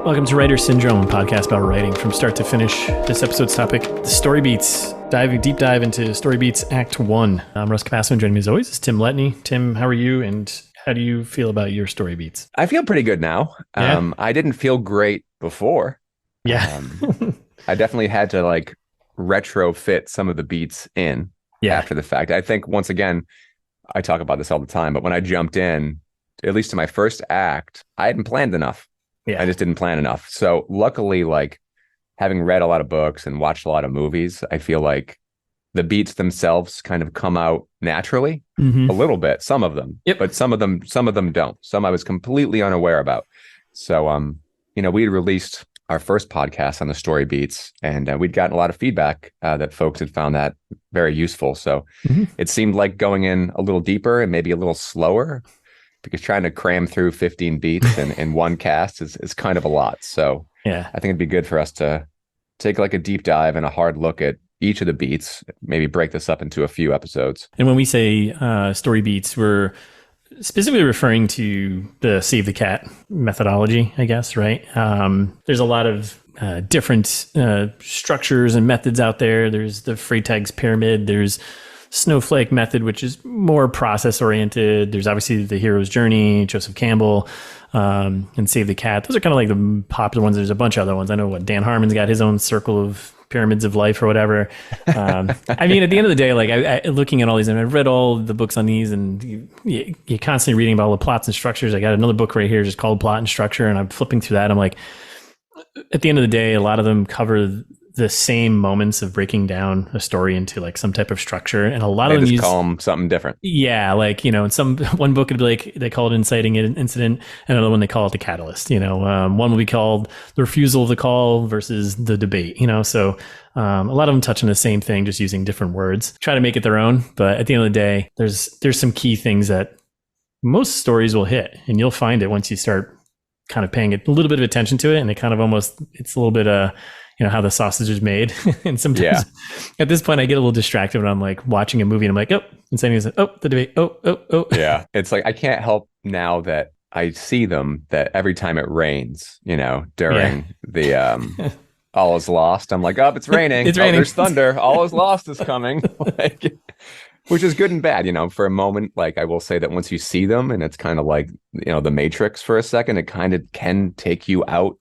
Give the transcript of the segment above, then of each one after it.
Welcome to Writer Syndrome, a podcast about writing from start to finish. This episode's topic, the story beats. Deep dive into Story Beats Act 1. I'm Russ Capasso, and joining me as always is Tim Letney. Tim, how are you, and how do you feel about your story beats? I feel pretty good now. Yeah. I didn't feel great before. Yeah. I definitely had to retrofit some of the beats in after the fact. I think, once again, I talk about this all the time, but when I jumped in, at least to my first act, I hadn't planned enough. Yeah. I just didn't plan enough. So luckily, having read a lot of books and watched a lot of movies, I feel like the beats themselves kind of come out naturally a little bit, some of them, but some of them don't. Some I was completely unaware about. So, we released our first podcast on the story beats, and we'd gotten a lot of feedback that folks had found that very useful. So it seemed like going in a little deeper and maybe a little slower, because trying to cram through 15 beats in one cast is kind of a lot. So I think it'd be good for us to take a deep dive and a hard look at each of the beats, maybe break this up into a few episodes. And when we say story beats, we're specifically referring to the Save the Cat methodology, I guess, right? There's a lot of different structures and methods out there. There's the Freytag's pyramid. There's Snowflake method, which is more process oriented. There's obviously the hero's journey, Joseph Campbell, and Save the Cat. Those are kind of like the popular ones. There's a bunch of other ones. I know Dan Harmon's got his own circle of pyramids of life or whatever. I mean, at the end of the day, I looking at all these, and I've read all the books on these, and you're constantly reading about all the plots and structures. I got another book right here just called Plot and Structure, and I'm flipping through that. I'm like, at the end of the day, a lot of them cover the same moments of breaking down a story into some type of structure, and a lot of them just call them something different. Yeah, in one book it'd be they call it inciting an incident, and another one they call it the catalyst. One will be called the refusal of the call versus the debate. So a lot of them touch on the same thing, just using different words. Try to make it their own, but at the end of the day, there's some key things that most stories will hit, and you'll find it once you start kind of paying a little bit of attention to it, and it kind of it's a little bit how the sausage is made. And sometimes at this point I get a little distracted when I'm watching a movie and I'm like, oh, and saying, oh, the debate. Oh. Yeah. It's I can't help now that I see them, that every time it rains, during the, all is lost. I'm like, oh, it's raining. It's raining. There's thunder. All is lost is coming. Which is good and bad, for a moment. I will say that once you see them, and it's kind of the Matrix for a second, it kind of can take you out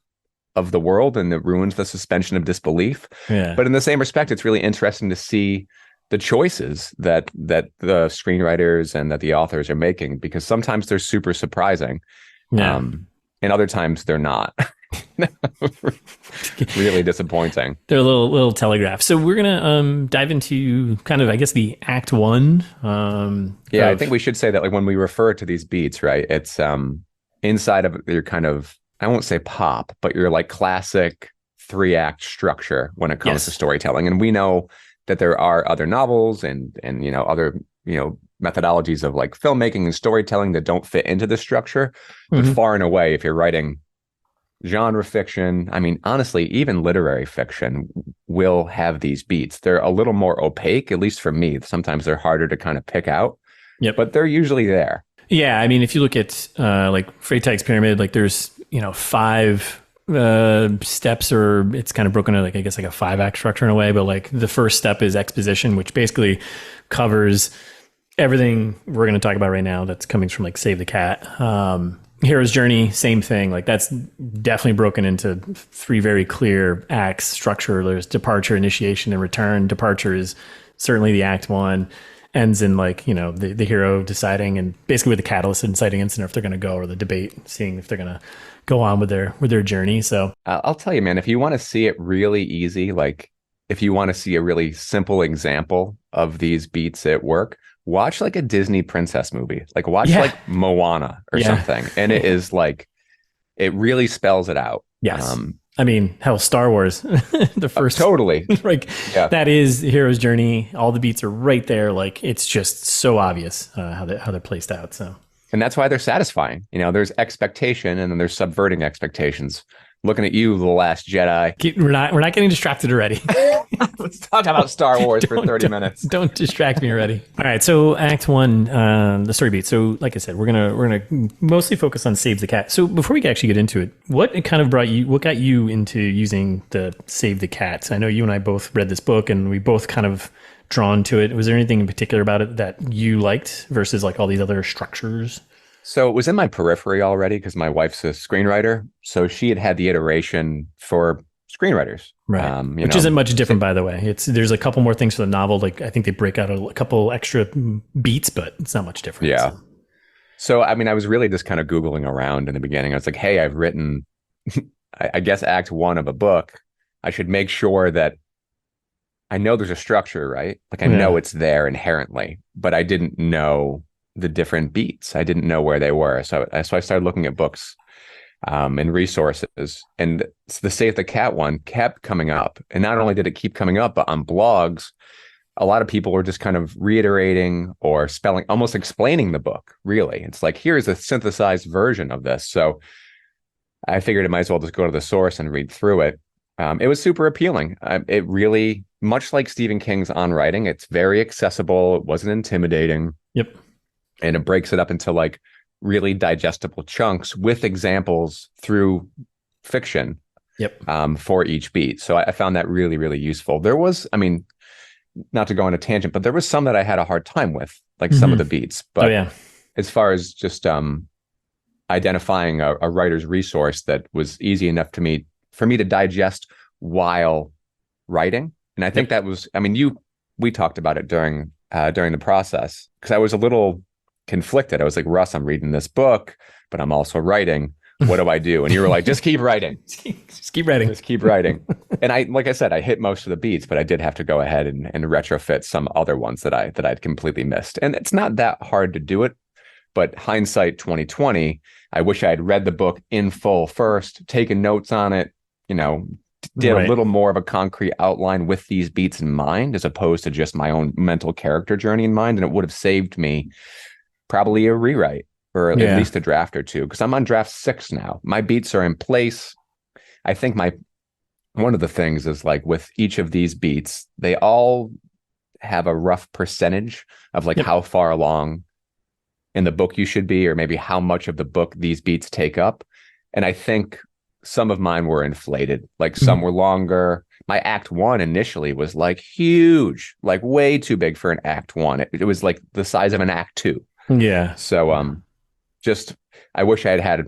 of the world, and it ruins the suspension of disbelief. But in the same respect, it's really interesting to see the choices that the screenwriters and that the authors are making, because sometimes they're super surprising, and other times they're not. Really disappointing. They're a little telegraph. So we're gonna dive into kind of, I guess, the Act 1. I think we should say that when we refer to these beats, right, it's inside of your kind of, I won't say pop, but your classic 3-act structure when it comes to storytelling. And we know that there are other novels and other methodologies of filmmaking and storytelling that don't fit into the structure. But far and away, if you're writing genre fiction, I mean, honestly, even literary fiction will have these beats. They're a little more opaque, at least for me. Sometimes they're harder to kind of pick out, but they're usually there. Yeah, I mean, if you look at Freytag's pyramid, there's 5 steps, or it's kind of broken into I guess a 5-act structure in a way. But the first step is exposition, which basically covers everything we're going to talk about right now. That's coming from Save the Cat. Hero's journey, same thing. That's definitely broken into 3 very clear acts structure. There's departure, initiation, and return. Departure is certainly the Act 1. Ends in the hero deciding, and basically with the catalyst, inciting incident, if they're going to go, or the debate, seeing if they're going to go on with their journey. So I'll tell you, man, if you want to see it really easy, if you want to see a really simple example of these beats at work, watch a Disney princess movie, watch Moana or something, and it is it really spells it out. Yes. I mean, hell, Star Wars, the first totally that is the hero's journey. All the beats are right there. It's just so obvious how they're placed out. So, and that's why they're satisfying. There's expectation, and then there's subverting expectations. looking at you, The Last Jedi. We're not getting distracted already. Let's talk about Star Wars for 30 minutes. Don't distract me already. All right, so Act 1, the story beat. So, like I said, we're gonna mostly focus on Save the Cat. So, before we actually get into it, what got you into using the Save the Cat? I know you and I both read this book, and we both kind of drawn to it. Was there anything in particular about it that you liked versus like all these other structures? So it was in my periphery already because my wife's a screenwriter. So she had the iteration for screenwriters. Right. Which isn't much different, by the way. There's a couple more things for the novel. Like I think they break out a couple extra beats, but it's not much different. Yeah. So, I mean, I was really just kind of Googling around in the beginning. I was like, hey, I've written, I guess, Act 1 of a book. I should make sure that I know there's a structure, right? Like I know it's there inherently, but I didn't know the different beats. I didn't know where they were. So I started looking at books and resources, and the Save the Cat one kept coming up. And not only did it keep coming up, but on blogs, a lot of people were just kind of reiterating or almost explaining the book. Really, it's like, here's a synthesized version of this. So I figured it might as well just go to the source and read through it. It was super appealing. It really, much like Stephen King's On Writing, it's very accessible. It wasn't intimidating. Yep. And it breaks it up into like really digestible chunks with examples through fiction. Yep. For each beat. So I found that really, really useful. There was, I mean, not to go on a tangent, but there was some that I had a hard time with, like some of the beats. But as far as just identifying a writer's resource that was easy enough for me to digest while writing. And I think that was, I mean, we talked about it during the process, because I was a little conflicted. I was like, Russ, I'm reading this book, but I'm also writing. What do I do? And you were like, just keep writing. Just keep writing. Just keep writing. And like I said, I hit most of the beats, but I did have to go ahead and retrofit some other ones that I'd completely missed. And it's not that hard to do it, but hindsight 2020, I wish I had read the book in full first, taken notes on it, did a little more of a concrete outline with these beats in mind, as opposed to just my own mental character journey in mind. And it would have saved me probably a rewrite, or at least a draft or two, because I'm on draft 6 now. My beats are in place. I think one of the things is, like, with each of these beats, they all have a rough percentage of like how far along in the book you should be, or maybe how much of the book these beats take up. And I think some of mine were inflated, like some were longer. My Act 1 initially was like huge, like way too big for an Act 1. It was like the size of an Act 2. Yeah. So I wish I had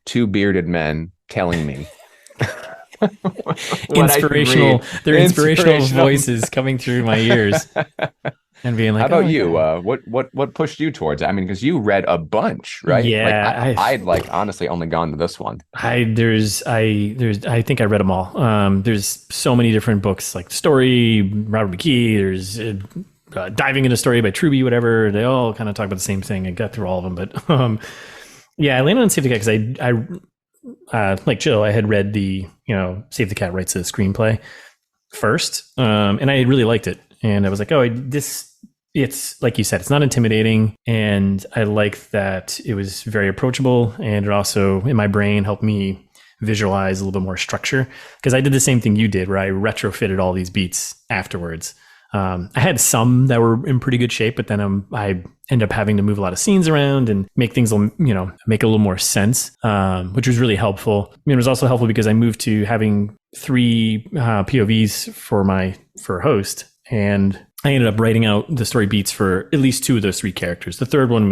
2 bearded men telling me inspirational voices coming through my ears and being like, how about you? What pushed you towards it? I mean, because you read a bunch, right? Yeah. I'd like honestly only gone to this one. I think I read them all. There's so many different books, like Story, Robert McKee, there's Diving into Story by Truby, whatever. They all kind of talk about the same thing. I got through all of them, but I landed on Save the Cat because I like Jill, I had read the Save the Cat writes a screenplay first, and I really liked it, and I was like, it's like you said, it's not intimidating, and I like that it was very approachable, and it also in my brain helped me visualize a little bit more structure, because I did the same thing you did, where I retrofitted all these beats afterwards. I had some that were in pretty good shape, but then I end up having to move a lot of scenes around and make things, make a little more sense, which was really helpful. I mean, it was also helpful because I moved to having 3 POVs for host, and I ended up writing out the story beats for at least 2 of those 3 characters. The third one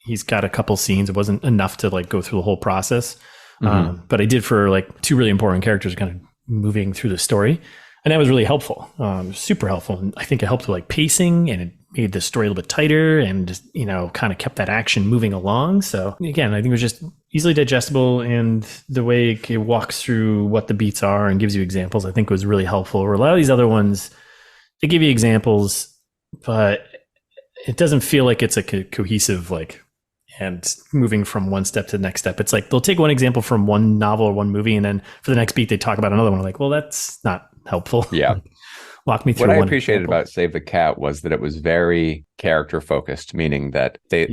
he's got a couple scenes. It wasn't enough to like go through the whole process, but I did for like 2 really important characters, kind of moving through the story. And that was really helpful, super helpful. And I think it helped with like pacing, and it made the story a little bit tighter, and just, kind of kept that action moving along. So again, I think it was just easily digestible, and the way it walks through what the beats are and gives you examples, I think was really helpful. Where a lot of these other ones, they give you examples, but it doesn't feel like it's a cohesive, like, and moving from one step to the next step. It's like they'll take one example from one novel or one movie, and then for the next beat, they talk about another one. I'm like, well, that's not helpful. Yeah. Walk me through. What I appreciated about Save the Cat was that it was very character focused, meaning that they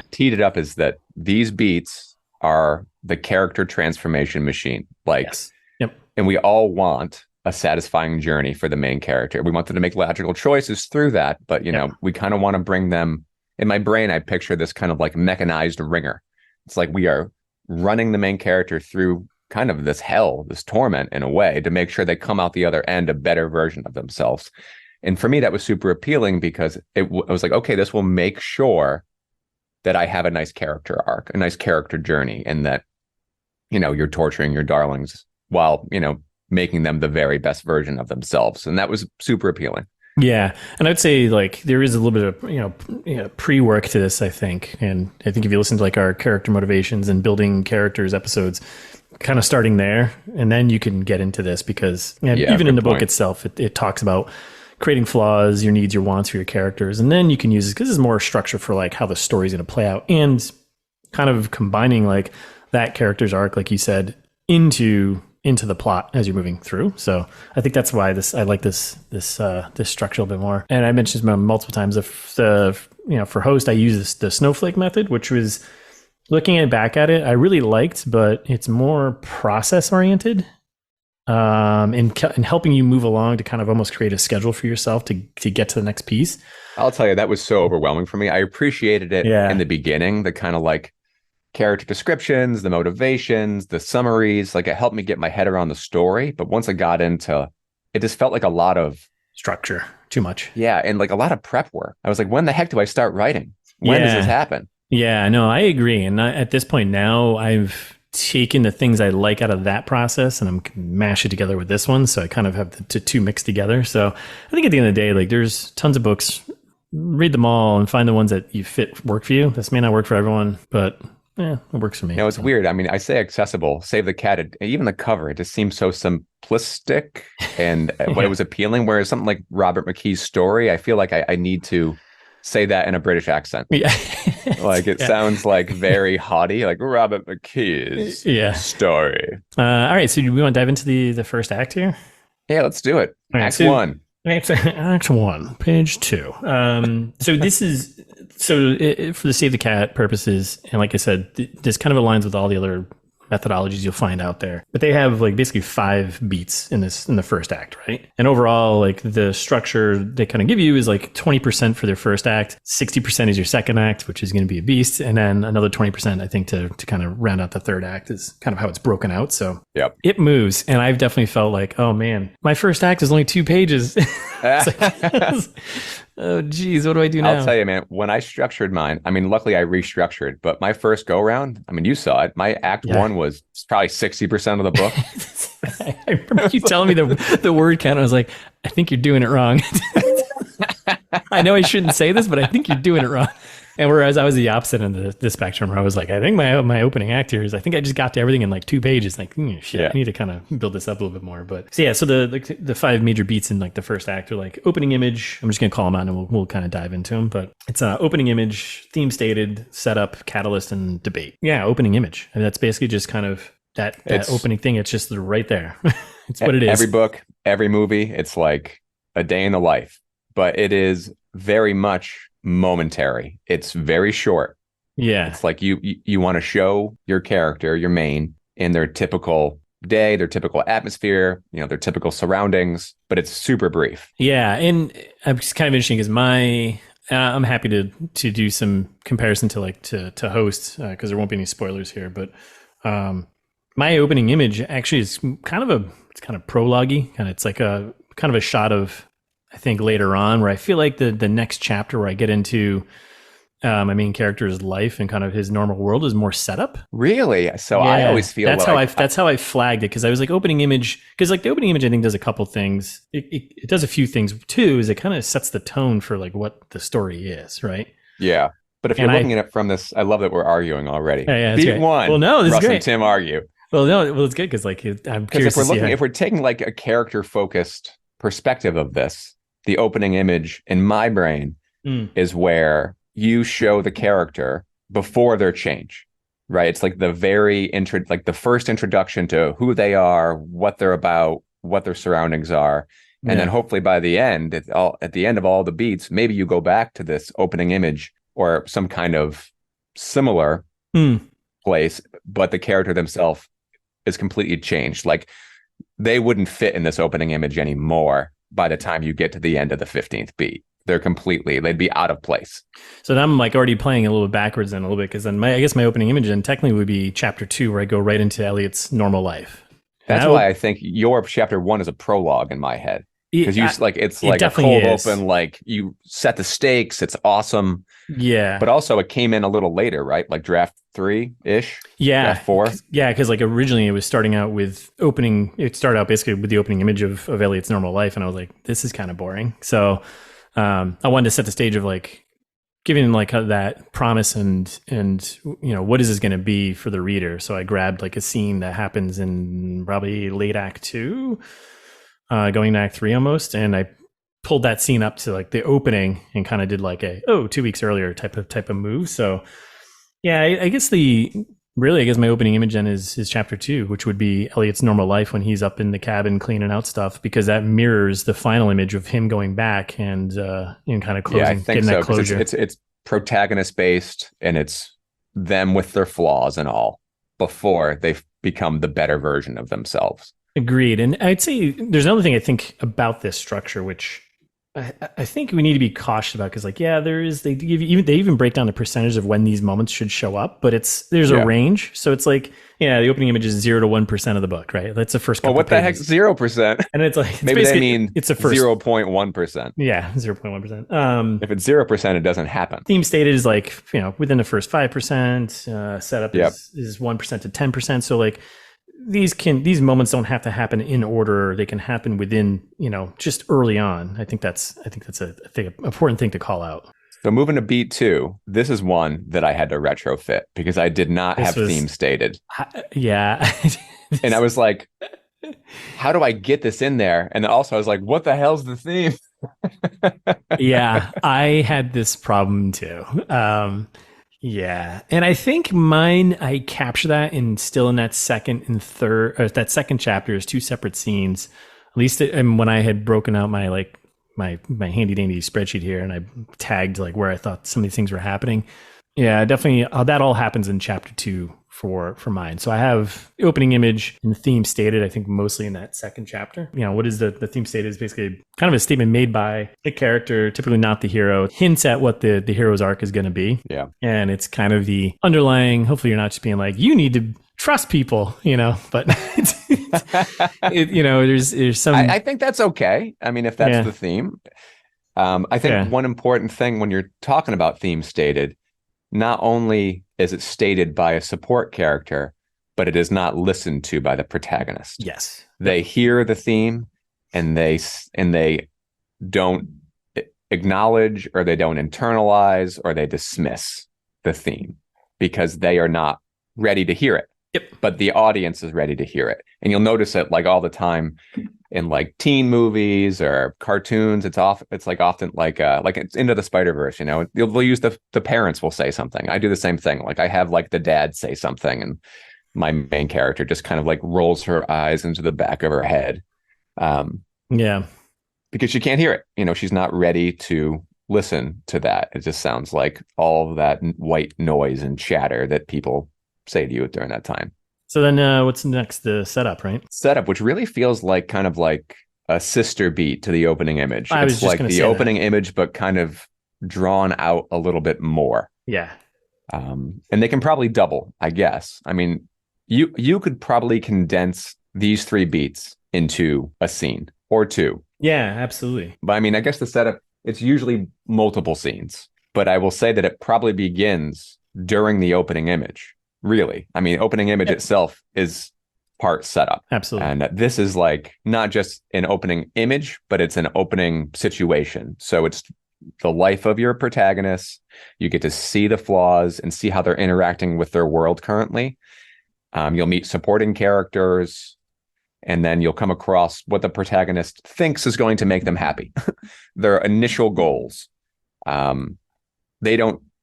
teed it up as that these beats are the character transformation machine. Like, yes. Yep. And we all want a satisfying journey for the main character. We want them to make logical choices through that, but we kind of want to bring them. In my brain, I picture this kind of like mechanized ringer. It's like we are running the main character through kind of this hell, this torment in a way, to make sure they come out the other end a better version of themselves. And for me, that was super appealing because I was like, okay, this will make sure that I have a nice character arc, a nice character journey, and that, you're torturing your darlings while, making them the very best version of themselves. And that was super appealing. Yeah. And I'd say like there is a little bit of, pre-work to this, I think. And I think if you listen to like our character motivations and building characters episodes, kind of starting there, and then you can get into this because even in the book itself, it talks about creating flaws, your needs, your wants for your characters. And then you can use this because it's more structure for like how the story's going to play out and kind of combining like that character's arc, like you said, into the plot as you're moving through. So I think that's why I like this structure a little bit more. And I mentioned this multiple times. For host, I use the snowflake method, which was looking back at it, I really liked, but it's more process oriented. And helping you move along to kind of almost create a schedule for yourself to get to the next piece. I'll tell you, that was so overwhelming for me. I appreciated it in the beginning, the kind of like character descriptions, the motivations, the summaries, like it helped me get my head around the story. But once I got into it, just felt like a lot of structure, too much. Yeah. And like a lot of prep work. I was like, when the heck do I start writing? When does this happen? Yeah, no, I agree. And at this point now, I've taken the things I like out of that process and I'm mash it together with this one. So I kind of have the two mixed together. So I think at the end of the day, like there's tons of books, read them all and find the ones that you work for you. This may not work for everyone, but it works for me. It's weird. I mean, I say accessible, Save the Cat, even the cover, it just seems so simplistic and what it was appealing. Whereas something like Robert McKee's story, I feel like I need to say that in a British accent. Yeah. Like it sounds like very haughty, like Robert McKee's story. All right. So do we want to dive into the first act here? Yeah, let's do it. Right, act 1. Act 1, page 2. So this is for the Save the Cat purposes, and like I said, this kind of aligns with all the other methodologies you'll find out there. But they have like basically 5 beats in the first act, right? And overall, like the structure they kind of give you is like 20% for their first act, 60% is your second act, which is going to be a beast, and then another 20%, I think, to kind of round out the third act is kind of how it's broken out. So it moves, and I've definitely felt like, oh man, my first act is only 2 pages. Oh, geez, what do I do now? I'll tell you, man, when I structured mine, I mean, luckily I restructured, but my first go round, I mean, you saw it. My act 1 was probably 60% of the book. I remember you telling me the word count. I was like, I think you're doing it wrong. I know I shouldn't say this, but I think you're doing it wrong. And whereas I was the opposite end of the spectrum, where I was like, I think my opening act here is, I think I just got to everything in like 2 pages. Like, shit, I need to kind of build this up a little bit more. But so the 5 major beats in like the first act are like opening image. I'm just gonna call them out and we'll kind of dive into them. But it's opening image, theme stated, setup, catalyst, and debate. Yeah, opening image. And that's basically just kind of that opening thing. It's just right there. It's what it is. Every book, every movie, it's like a day in the life, but it is very much momentary. It's very short. Yeah. It's like you want to show your character, your main, in their typical day, their typical atmosphere, their typical surroundings, but it's super brief. Yeah. And it's kind of interesting because I'm happy to do some comparison to host because there won't be any spoilers here, but my opening image actually is kind of prologue-y, and it's like a kind of a shot of, I think, later on, where I feel like the next chapter where I get into my main character's life and kind of his normal world is more setup. Really? So I always feel that's how I flagged it, because I was like, opening image, because like the opening image I think does a couple things. It does a few things too, is it kind of sets the tone for like what the story is, right? Yeah. But if you're looking at it from this, I love that we're arguing already. Yeah, Beat 1. Well, no, this Russ is great. and Tim argue. Well, it's good because like I'm curious if we're taking like a character focused perspective of this, the opening image in my brain is where you show the character before their change, right? It's like the the first introduction to who they are, what they're about, what their surroundings are. And then hopefully by the end, at the end of all the beats, maybe you go back to this opening image or some kind of similar place, but the character themselves is completely changed. Like they wouldn't fit in this opening image anymore by the time you get to the end of the 15th beat. They'd be out of place. So then I'm like already playing a little bit backwards then a little bit, because then I guess my opening image then technically would be chapter 2, where I go right into Elliot's normal life. That's why I think your chapter 1 is a prologue in my head. Because it's like a cold open, like you set the stakes. It's awesome. Yeah. But also it came in a little later, right? Like draft 3-ish? Yeah. Draft 4? Yeah, because like originally it was starting out with it started out basically with the opening image of Elliot's normal life. And I was like, this is kind of boring. So I wanted to set the stage of like giving like that promise and what is this going to be for the reader. So I grabbed like a scene that happens in probably late act 2. Going to act 3 almost, and I pulled that scene up to like the opening and kind of did like 2 weeks earlier type of move. So yeah, I guess my opening image then is chapter 2, which would be Elliot's normal life when he's up in the cabin cleaning out stuff, because that mirrors the final image of him going back and kind of closing. Yeah, I think getting so. That closure. It's protagonist based, and it's them with their flaws and all before they've become the better version of themselves. Agreed. And I'd say there's another thing I think about this structure, which I think we need to be cautious about, because like, yeah, they even break down the percentage of when these moments should show up, but there's a range. So it's like, yeah, the opening image is 0 to 1% of the book, right? That's the first couple what pages. The heck, 0%? And it's like, maybe they mean it's a first 0.1%. Yeah, 0.1%. If it's 0%, it doesn't happen. Theme stated is like, within the first 5%, setup is 1% to 10%. So like, these moments don't have to happen in order. They can happen within, just early on. I think that's an important thing to call out. So moving to beat 2, this is one that I had to retrofit because I did not have theme stated. Yeah. And I was like, how do I get this in there? And also I was like, what the hell's the theme? Yeah, I had this problem too. Yeah. And I think mine, I capture that still in that second and third, or that second chapter is 2 separate scenes. At least when I had broken out my handy dandy spreadsheet here and I tagged like where I thought some of these things were happening. Yeah, definitely. That all happens in chapter 2 for mine. So I have the opening image and the theme stated, I think mostly in that second chapter. What is the theme stated is basically kind of a statement made by the character, typically not the hero, hints at what the hero's arc is going to be. Yeah. And it's kind of the underlying, hopefully you're not just being like, you need to trust people, but there's some. I think that's okay. I mean, if that's the theme, I think one important thing when you're talking about theme stated, not only is it stated by a support character, but it is not listened to by the protagonist. Yes. They hear the theme and they don't acknowledge, or they don't internalize, or they dismiss the theme because they are not ready to hear it. Yep. But the audience is ready to hear it. And you'll notice it like all the time in like teen movies or cartoons. It's often like it's Into the Spider-Verse, they'll use the parents will say something. I do the same thing. Like I have like the dad say something and my main character just kind of like rolls her eyes into the back of her head. Yeah. Because she can't hear it. She's not ready to listen to that. It just sounds like all of that white noise and chatter that people say to you during that time. So then what's next? The setup, right? Setup, which really feels like kind of like a sister beat to the opening image. It's like the opening image, but kind of drawn out a little bit more. Yeah. And they can probably double, I guess. I mean, you could probably condense these 3 beats into a scene or 2. Yeah, absolutely. But I mean, I guess the setup, it's usually multiple scenes, but I will say that it probably begins during the opening image. Really. I mean, opening image itself is part setup. Absolutely. And this is like not just an opening image, but it's an opening situation. So it's the life of your protagonist. You get to see the flaws and see how they're interacting with their world currently. You'll meet supporting characters, and then you'll come across what the protagonist thinks is going to make them happy. Their initial goals.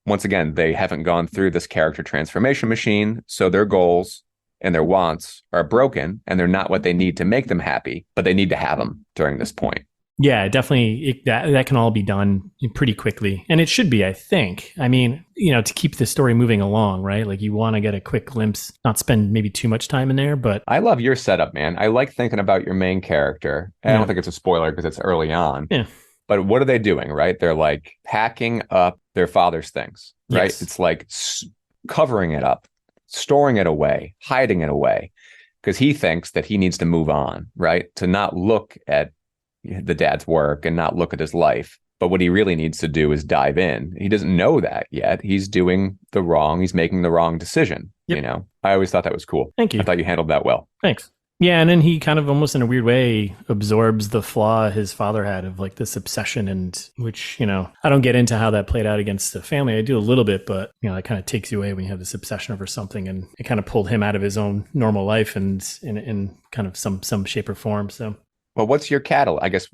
Once again, they haven't gone through this character transformation machine, so their goals and their wants are broken, and they're not what they need to make them happy, but they need to have them during this point. Yeah, definitely. That can all be done pretty quickly. And it should be, I think. I mean, to keep the story moving along, right? Like you want to get a quick glimpse, not spend maybe too much time in there, but. I love your setup, man. I like thinking about your main character. I don't think it's a spoiler because it's early on. Yeah. But what are they doing, right? They're like packing up their father's things, right? Yes. It's like covering it up, storing it away, hiding it away, because he thinks that he needs to move on, right? To not look at the dad's work and not look at his life. But what he really needs to do is dive in. He doesn't know that yet. He's making the wrong decision. Yep. I always thought that was cool. Thank you. I thought you handled that well. Thanks. Yeah, and then he kind of almost in a weird way absorbs the flaw his father had of like this obsession, and which, I don't get into how that played out against the family. I do a little bit, but it kind of takes you away when you have this obsession over something, and it kind of pulled him out of his own normal life and in kind of some shape or form. So. Well, what's your catalyst? I guess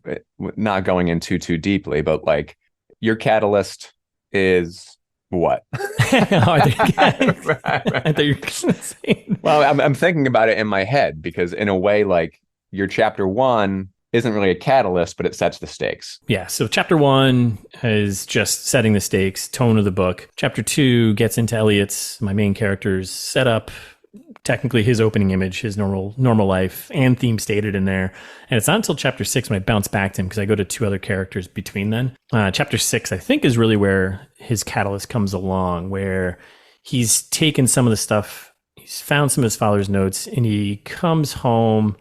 not going into too deeply, but like your catalyst is what? I thought you were going to say. Well, I'm thinking about it in my head because in a way, like your chapter 1 isn't really a catalyst, but it sets the stakes. Yeah. So chapter 1 is just setting the stakes, tone of the book. Chapter 2 gets into Elliot's, my main character's setup, technically his opening image, his normal life, and theme stated in there. And it's not until chapter 6 when I bounce back to him, because I go to 2 other characters between then. Chapter 6, I think, is really where his catalyst comes along, where he's taken some of the stuff, he's found some of his father's notes, and he comes home,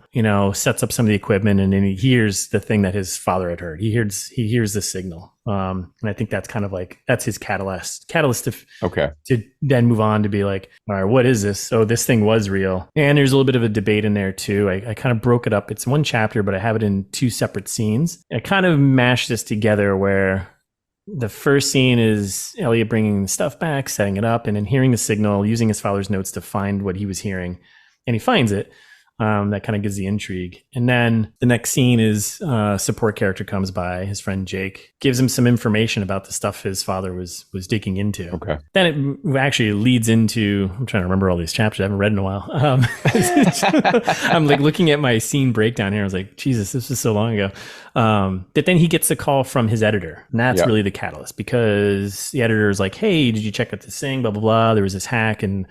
sets up some of the equipment, and then he hears the thing that his father had heard. He hears the signal. And I think that's kind of like, that's his catalyst to then move on to be like, all right, what is this? So this thing was real. And there's a little bit of a debate in there too. I kind of broke it up. It's 1 chapter, but I have it in 2 separate scenes. I kind of mashed this together where the first scene is Elliot bringing the stuff back, setting it up, and then hearing the signal, using his father's notes to find what he was hearing. And he finds it. That kind of gives the intrigue. And then the next scene is support character comes by, his friend Jake, gives him some information about the stuff his father was digging into. Okay. Then it actually leads into, I'm trying to remember all these chapters. I haven't read in a while. I'm like looking at my scene breakdown here. I was like, Jesus, this was so long ago. But then he gets a call from his editor. And that's really the catalyst, because the editor is like, hey, did you check out this thing? Blah, blah, blah. There was this hack and,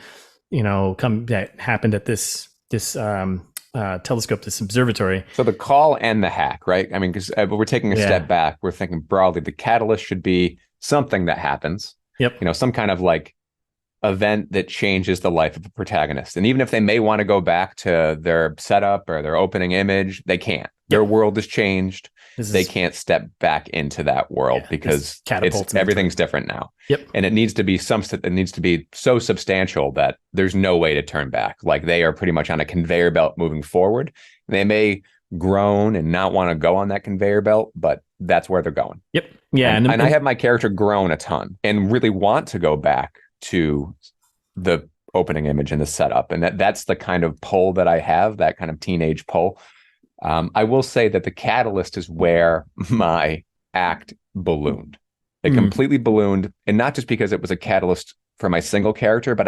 that happened at this telescope, this observatory. So the call and the hack, right? I mean, because we're taking a step back, we're thinking broadly, the catalyst should be something that happens. Yep. Some kind of like event that changes the life of the protagonist. And even if they may want to go back to their setup or their opening image, they can't. Their world has changed. They can't step back into that world because everything's different now. Yep. And it needs to be so substantial that there's no way to turn back. Like they are pretty much on a conveyor belt moving forward. They may groan and not want to go on that conveyor belt, but that's where they're going. Yep. Yeah. And I have my character grown a ton and really want to go back to the opening image and the setup. And that's the kind of pull that I have, that kind of teenage pull. I will say that the catalyst is where my act ballooned. It completely ballooned, and not just because it was a catalyst for my single character, but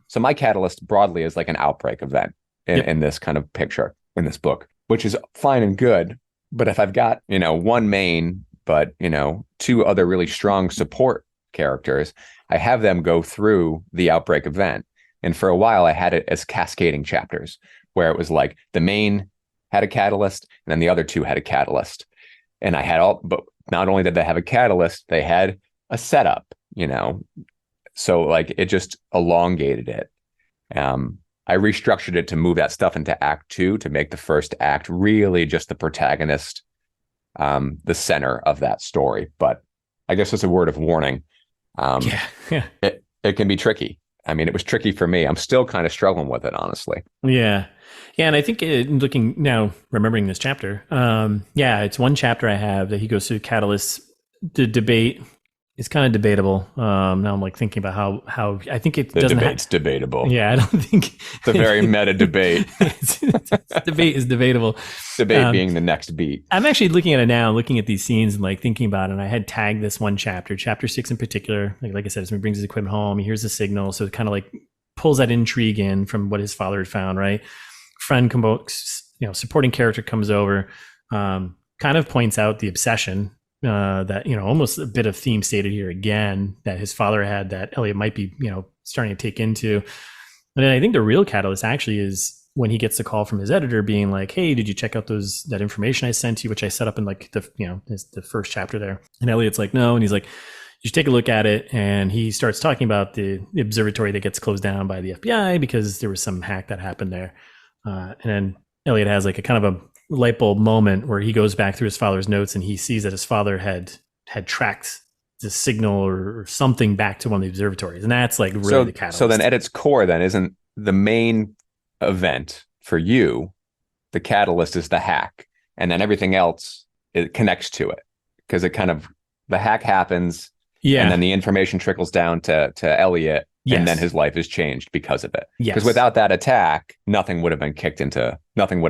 so my catalyst broadly is like an outbreak event in this kind of picture in this book, which is fine and good. But if I've got, 1 main, but, 2 other really strong support characters, I have them go through the outbreak event. And for a while, I had it as cascading chapters where it was like the main had a catalyst and then the other 2 had a catalyst. And I had but not only did they have a catalyst, they had a setup, so like it just elongated it. I restructured it to move that stuff into act 2 to make the first act really just the protagonist, the center of that story. But I guess it's a word of warning. It can be tricky. I mean, it was tricky for me. I'm still kind of struggling with it, honestly. Yeah. Yeah. And I think looking now, remembering this chapter, it's 1 chapter I have that he goes through catalysts. The debate is kind of debatable. Now I'm like thinking about how I think it doesn't. Debate's debatable. Yeah. I don't think it's a very meta debate. Debate is debatable. Debate being the next beat. I'm actually looking at it now, looking at these scenes and like thinking about it. And I had tagged this 1 chapter, chapter 6 in particular. Like I said, he brings his equipment home. He hears the signal. So it kind of like pulls that intrigue in from what his father had found, right? Friend supporting character comes over. kind of points out the obsession that, almost a bit of theme stated here again, that his father had, that Elliot might be, starting to take into. And then I think the real catalyst actually is when he gets the call from his editor being like, hey, did you check out that information I sent you, which I set up in like the first chapter there. And Elliot's like, no. And he's like, you should take a look at it. And he starts talking about the observatory that gets closed down by the FBI because there was some hack that happened there. And then Elliot has like a kind of a light bulb moment where he goes back through his father's notes and he sees that his father had tracked the signal or something back to one of the observatories. And that's like really the catalyst. So then at its core then, isn't the main event for you, the catalyst is the hack, and then everything else, it connects to it because the hack happens, and then the information trickles down to Elliot, and then his life is changed because of it. Because without that attack, nothing would have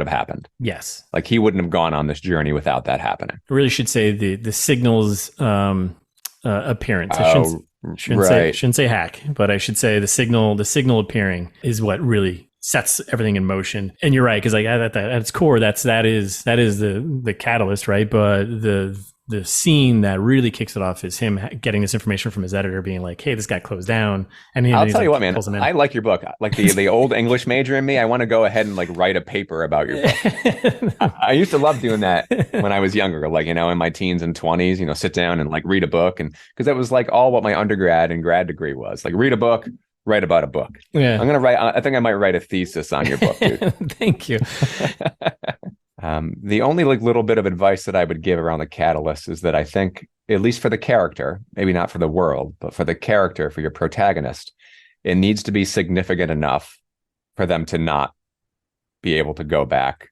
happened. Yes, like he wouldn't have gone on this journey without that happening. I really should say the signal's appearance. I shouldn't say hack, but I should say the signal appearing is what really sets everything in motion. And you're right, because like at its core, that is the catalyst, right? But the scene that really kicks it off is him getting this information from his editor, being like, "Hey, this got closed down." And I'll tell you what, man, I like your book. Like the old English major in me, I want to go ahead and like write a paper about your book. I used to love doing that when I was younger, like in my teens and 20s. Sit down and like read a book, and because that was like all what my undergrad and grad degree was, like read a book. Write about a book. Yeah, I think I might write a thesis on your book, dude. Thank you. The only like little bit of advice that I would give around the catalyst is that I think, at least for the character, maybe not for the world, but for the character, for your protagonist, it needs to be significant enough for them to not be able to go back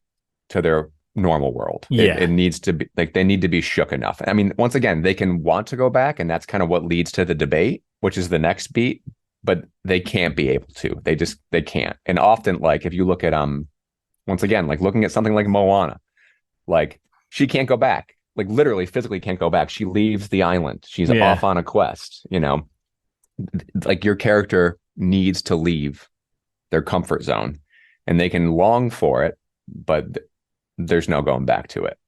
to their normal world. Yeah. It needs to be like, they need to be shook enough. I mean, once again, they can want to go back, and that's kind of what leads to the debate, which is the next beat, but they can't be able to. They can't. And often, like, if you look at once again, like looking at something like Moana, like she can't go back, like literally physically can't go back. She leaves the island. She's off on a quest, like your character needs to leave their comfort zone, and they can long for it, but there's no going back to it.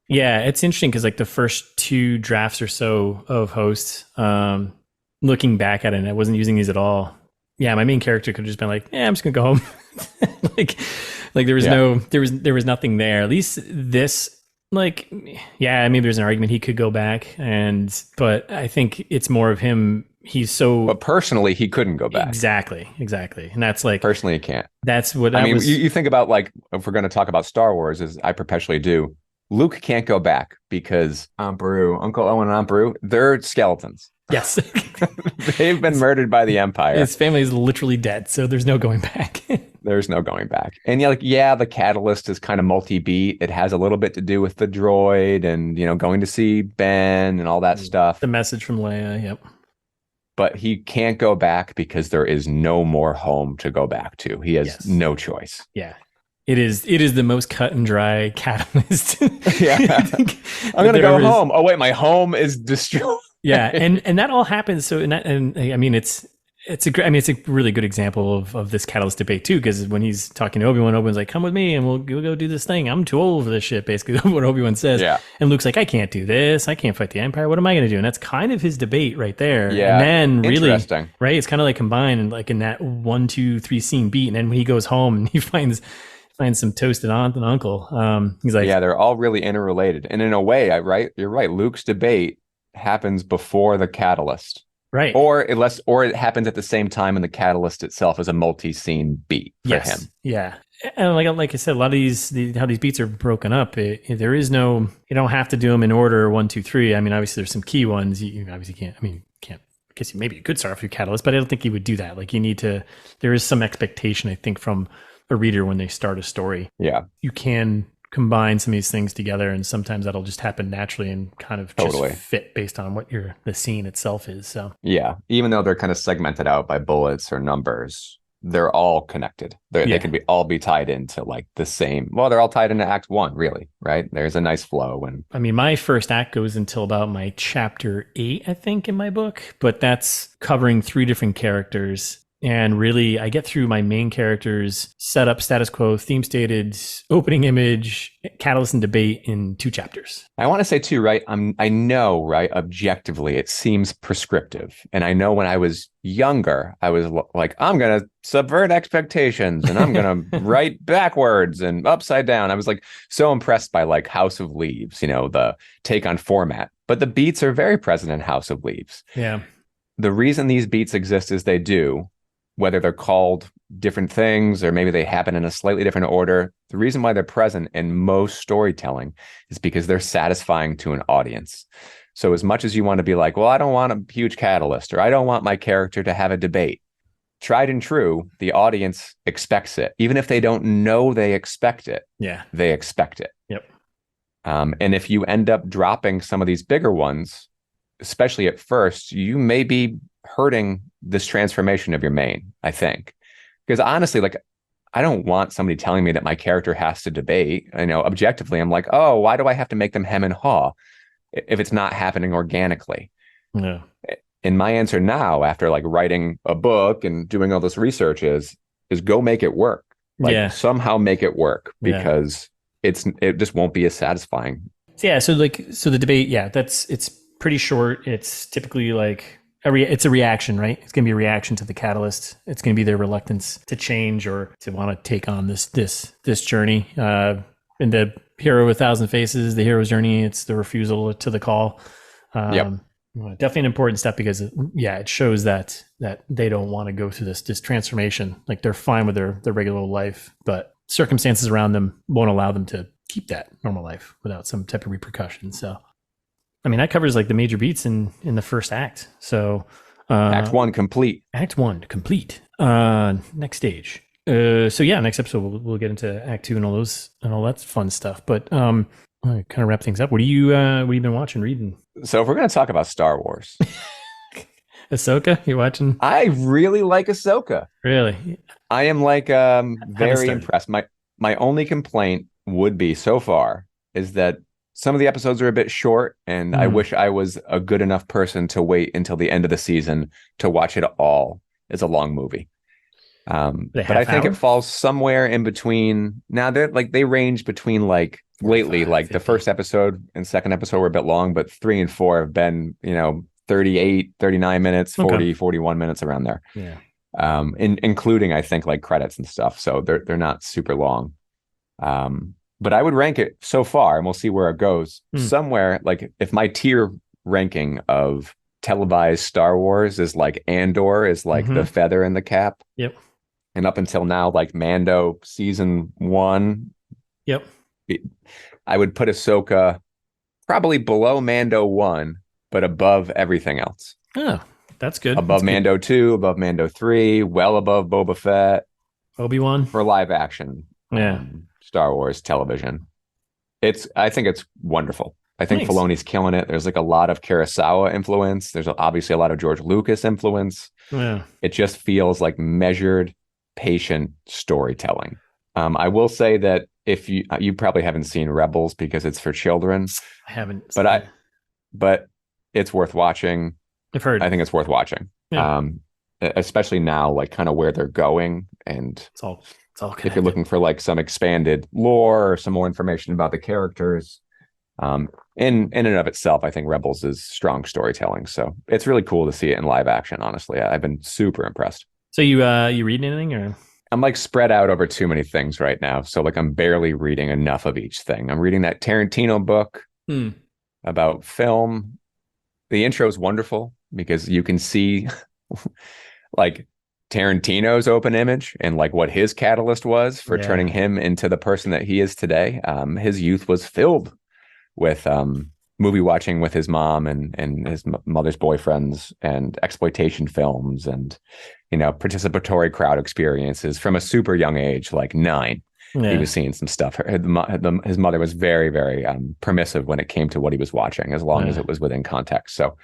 Yeah. It's interesting because like the first 2 drafts or so of Host, looking back at it, and I wasn't using these at all. Yeah. My main character could have just been like, I'm just gonna go home. Like there was nothing there. At least this, like, maybe there's an argument he could go back, but I think it's more of him. He's so. But personally, he couldn't go back. Exactly, and that's like personally, he can't. That's what I mean. You think about, like, if we're going to talk about Star Wars, as I perpetually do, Luke can't go back because Aunt Beru, Uncle Owen, and Aunt Beru, they're skeletons. Yes. They've been murdered by the Empire. His family is literally dead, so there's no going back. There's no going back. And the catalyst is kind of multi-beat. It has a little bit to do with the droid and, going to see Ben and all that stuff. The message from Leia, yep. But he can't go back because there is no more home to go back to. He has no choice. Yeah. It is the most cut and dry catalyst. Yeah. I'm going to go home. Oh, wait, my home is destroyed. Yeah, and that all happens. So, I mean, it's a really good example of this catalyst debate too, because when he's talking to Obi-Wan, Obi-Wan's like, "Come with me, and we'll go do this thing. I'm too old for this shit." Basically, what Obi-Wan says. Yeah. And Luke's like, "I can't do this. I can't fight the Empire. What am I going to do?" And that's kind of his debate right there. Yeah. And then really, right? It's kind of like combined and like in that 1, 2, 3 scene beat. And then when he goes home and he finds some toasted aunt and uncle, he's like, "Yeah, they're all really interrelated." And in a way, you're right. Luke's debate happens before the catalyst, right? Or it happens at the same time, and the catalyst itself is a multi-scene beat for him. Yeah, and like I said, a lot of how these beats are broken up. There is no, you don't have to do them in order 1, 2, 3. I mean, obviously there's some key ones. You obviously can't. I mean, can't. I guess maybe you could start off your catalyst, but I don't think you would do that. Like you need to. There is some expectation, I think, from a reader when they start a story. Yeah, you can combine some of these things together, and sometimes that'll just happen naturally and kind of just fit based on what the scene itself is. So yeah, even though they're kind of segmented out by bullets or numbers, they're all connected. They can all be tied into like the same. Well, they're all tied into Act 1, really, right? There's a nice flow. And I mean, my first act goes until about my chapter 8, I think, in my book, but that's covering 3 different characters. And really, I get through my main characters, setup, status quo, theme stated, opening image, catalyst, and debate in 2 chapters. I want to say too, right? I know, right? Objectively, it seems prescriptive. And I know when I was younger, I was like, I'm going to subvert expectations and I'm going to write backwards and upside down. I was like so impressed by like House of Leaves, the take on format. But the beats are very present in House of Leaves. Yeah. The reason these beats exist as they do, whether they're called different things or maybe they happen in a slightly different order, the reason why they're present in most storytelling is because they're satisfying to an audience. So as much as you want to be like, well, I don't want a huge catalyst, or I don't want my character to have a debate, tried and true, the audience expects it. Even if they don't know they expect it, they expect it. Yep. And if you end up dropping some of these bigger ones, especially at first, you may be hurting this transformation of your main, I think. Because honestly, like, I don't want somebody telling me that my character has to debate. Objectively, I'm like, oh, why do I have to make them hem and haw if it's not happening organically? Yeah. And my answer now, after like writing a book and doing all this research, is go make it work. Like somehow make it work, because it just won't be as satisfying. So the debate, it's pretty short. It's typically like it's a reaction, right? It's going to be a reaction to the catalyst. It's going to be their reluctance to change or to want to take on this journey. In the Hero with 1,000 Faces, the hero's journey, it's the refusal to the call. Definitely an important step, because it shows that they don't want to go through this transformation. Like, they're fine with their regular life, but circumstances around them won't allow them to keep that normal life without some type of repercussion. So, I mean, that covers like the major beats in the first act. So Act 1 complete. Act 1 complete. Next stage. Next episode we'll get into Act 2 and all that fun stuff. But I kind of wrap things up. What have you been watching, reading? So if we're going to talk about Star Wars, Ahsoka, you watching? I really like Ahsoka. Really? I am like very impressed. My only complaint would be so far is that some of the episodes are a bit short, and I wish I was a good enough person to wait until the end of the season to watch it all. It's a long movie. But I think it falls somewhere in between. Now they range between like lately, like 50. The first episode and second episode were a bit long, but 3 and 4 have been, 38, 39 minutes, 40, 41 minutes, around there. Yeah. Including, I think, like credits and stuff. So they're not super long. But I would rank it so far, and we'll see where it goes. Somewhere, like, if my tier ranking of televised Star Wars is like Andor is like the feather in the cap. Yep. And up until now, like Mando season 1. Yep. I would put Ahsoka probably below Mando 1, but above everything else. Oh, that's good. Above Mando 2, above Mando 3, well above Boba Fett. Obi-Wan. For live action. Yeah. Star Wars television. I think it's wonderful. I think Filoni's killing it. There's like a lot of Kurosawa influence. There's obviously a lot of George Lucas influence. Yeah. It just feels like measured, patient storytelling. I will say that if you probably haven't seen Rebels because it's for children. I haven't. But it's worth watching. I've heard. I think it's worth watching. Yeah. Especially now, like kind of where they're going, and it's all connected. If you're looking for like some expanded lore or some more information about the characters, in and of itself, I think Rebels is strong storytelling. So it's really cool to see it in live action. Honestly, I've been super impressed. So you reading anything, or? I'm like spread out over too many things right now. So like I'm barely reading enough of each thing. I'm reading that Tarantino book about film. The intro is wonderful because you can see like Tarantino's open image and like what his catalyst was for turning him into the person that he is today. His youth was filled with movie watching with his mom and his mother's boyfriends and exploitation films and, participatory crowd experiences from a super young age, like 9. Yeah. He was seeing some stuff. His mother was very, very permissive when it came to what he was watching, as long as it was within context. So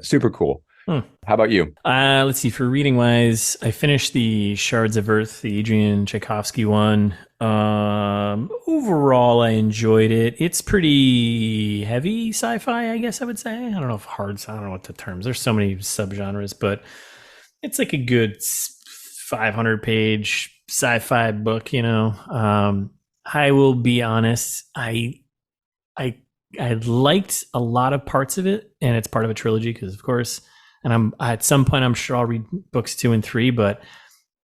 super cool. How about you? Let's see. For reading wise, I finished the Shards of Earth, the Adrian Tchaikovsky one. Overall, I enjoyed it. It's pretty heavy sci-fi, I guess I would say. I don't know what the terms. There's so many subgenres, but it's like a good 500-page sci-fi book, you know. I will be honest, I liked a lot of parts of it, and it's part of a trilogy because, of course, and at some point I'm sure I'll read books 2 and 3, but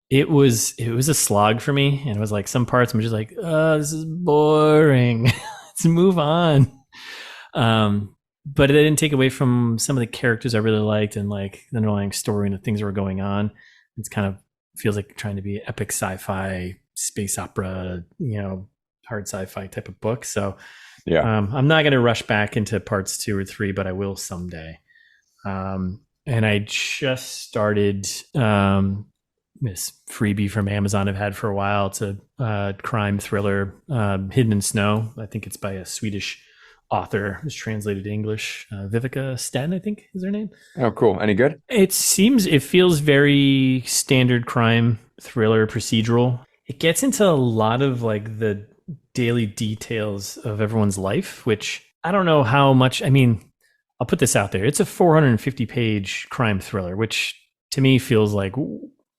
it was a slog for me, and it was like some parts I'm just like, oh, this is boring. Let's move on. But it didn't take away from some of the characters I really liked and like the underlying story and the things that were going on. It's kind of feels like trying to be epic sci-fi, space opera, you know, hard sci-fi type of book. So yeah, I'm not going to rush back into parts 2 or 3, but I will someday. And I just started this freebie from Amazon I've had for a while. It's a crime thriller, Hidden in Snow. I think it's by a Swedish author. It's translated to English. Vivica Sten, I think is her name. Oh, cool. Any good? It feels very standard crime thriller procedural. It gets into a lot of like the daily details of everyone's life, which I don't know how much. I mean, I'll put this out there. It's a 450-page crime thriller, which to me feels like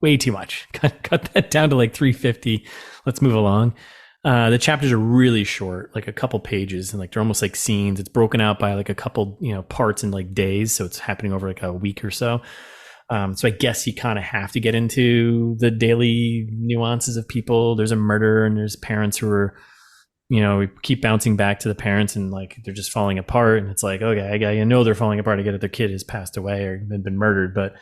way too much. Cut that down to like 350. Let's move along. The chapters are really short, like a couple pages, and like they're almost like scenes. It's broken out by like a couple, you know, parts in like days, so it's happening over like a week or so. So I guess you kind of have to get into the daily nuances of people. There's a murder, and there's parents who are, you know, we keep bouncing back to the parents, and like they're just falling apart. And it's like, okay, you know, they're falling apart. I get it, their kid has passed away or been murdered, but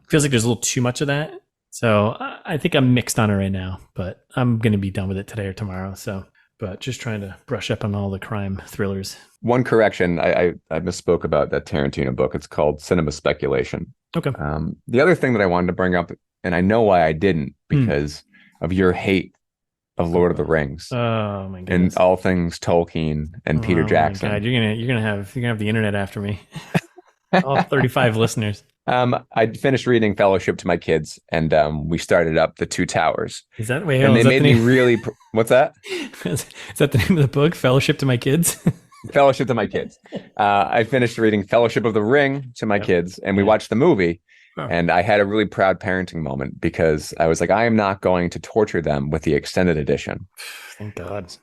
feels like there's a little too much of that. So I think I'm mixed on it right now, but I'm going to be done with it today or tomorrow. So, but just trying to brush up on all the crime thrillers. One correction. I misspoke about that Tarantino book. It's called Cinema Speculation. Okay. The other thing that I wanted to bring up, and I know why I didn't, because of your hate of Lord of the Rings. Oh my goodness. And all things Tolkien and Peter Jackson. My God, you're gonna have the internet after me. All 35 listeners. I finished reading Fellowship to my kids, and we started up The Two Towers. Is that way? And they made me really. What's that? Is that the name of the book? Fellowship to my kids. Fellowship to my kids. I finished reading Fellowship of the Ring to my kids, and we watched the movie. Oh. And I had a really proud parenting moment because I was like, I am not going to torture them with the extended edition. Thank God.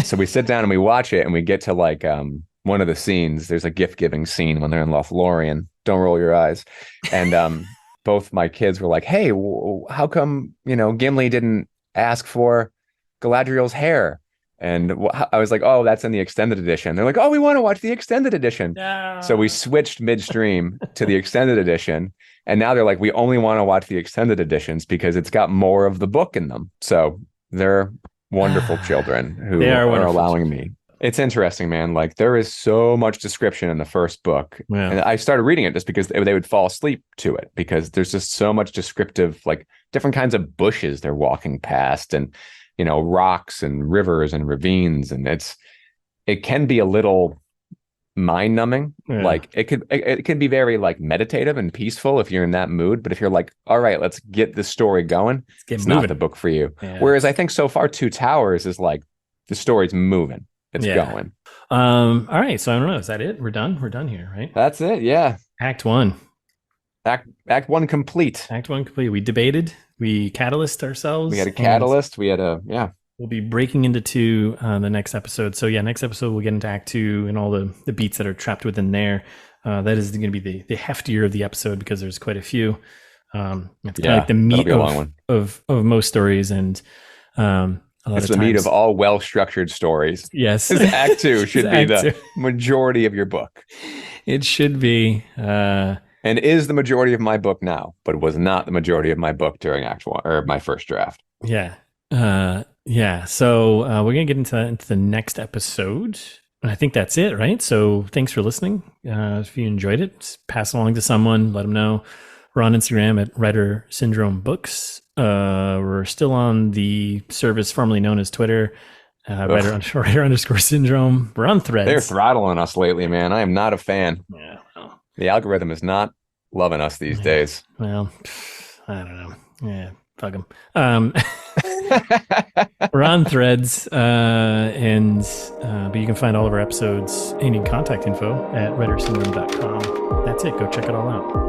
So we sit down and we watch it, and we get to like one of the scenes. There's a gift-giving scene when they're in Lothlorien. Don't roll your eyes. And both my kids were like, hey, how come, you know, Gimli didn't ask for Galadriel's hair? And I was like, oh, that's in the extended edition. They're like, oh, we want to watch the extended edition. No. So we switched midstream to the extended edition. And now they're like, we only want to watch the extended editions because it's got more of the book in them. So they're wonderful children who are allowing me. It's interesting, man. Like there is so much description in the first book. Yeah. And I started reading it just because they would fall asleep to it, because there's just so much descriptive, like different kinds of bushes they're walking past, and, you know, rocks and rivers and ravines. And it can be a little mind numbing. Yeah. Like it can be very like meditative and peaceful if you're in that mood. But if you're like, all right, let's get this story going, it's not the book for you. Yeah. Whereas I think so far Two Towers is like the story's moving. It's going. All right. So I don't know. Is that it? We're done. We're done here, right? That's it. Yeah. Act 1. Act 1 complete. Act 1 complete. We debated. We catalyst ourselves. We had a catalyst. We had We'll be breaking into 2 the next episode. So yeah, next episode we'll get into Act 2 and all the beats that are trapped within there. That is going to be the heftier of the episode because there's quite a few. It's kind of like the meat of most stories, and it's the meat of all well-structured stories. Yes. Act 2 should be the majority of your book. It should be. And is the majority of my book now, but it was not the majority of my book during Act 1 or my first draft. Yeah. So we're going to get into the next episode. I think that's it, right? So thanks for listening. If you enjoyed it, just pass it along to someone, let them know. We're on Instagram at Writer Syndrome Books. We're still on the service formerly known as Twitter, writer_syndrome. We're on Threads. They're throttling us lately, man. I am not a fan. Yeah, well, the algorithm is not loving us these days. Well, I don't know. Yeah, fuck them. We're on Threads, but you can find all of our episodes and contact info at writersyndrome.com. That's it. Go check it all out.